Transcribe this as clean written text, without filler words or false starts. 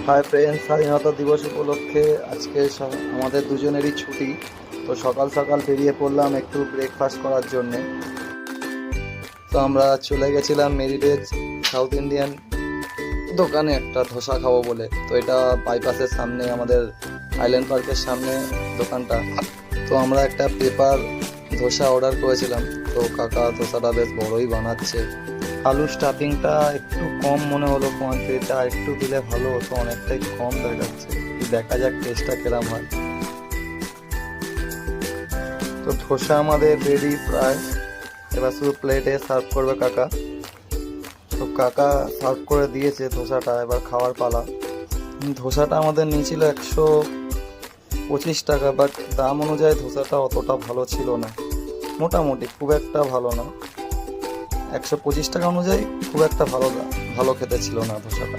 Hi friends, স্বাধীনতা দিবস উপলক্ষে আজকে আমাদের দুজনেরই ছুটি। তো সকাল সকাল বেরিয়ে পড়লাম একটু ব্রেকফাস্ট করার জন্যে। তো আমরা চলে গেছিলাম মেরিডেজ সাউথ ইন্ডিয়ান দোকানে একটা ধোসা খাবো বলে। তো এটা বাইপাসের সামনে, আমাদের আইল্যান্ড পার্কের সামনে দোকানটা। তো আমরা একটা পেপার ধোসা অর্ডার করেছিলাম। তো কাকা ধোসাটা বেশ বড়ই বানাচ্ছে। আলু স্টাফিংটা একটু কম মনে হলো, কোয়ান্টিটিটা একটু দিলে ভালো হতো, অনেকটাই কম দেখাচ্ছে। দেখা যাক টেস্টটা কেরাম হয়। তো ধোসা আমাদের রেডি প্রায়, এবার শুধু প্লেটে সার্ভ করবে কাকা। তো কাকা সার্ভ করে দিয়েছে ধোসাটা, এবার খাওয়ার পালা। ধোসাটা আমাদের নিয়েছিল 125 টাকা, বাট দাম অনুযায়ী ধোসাটা অতটা ভালো ছিল না, মোটামুটি খুব একটা ভালো না। 125 টাকা অনুযায়ী খুব একটা ভালো খেতে ছিল না ধোসাটা।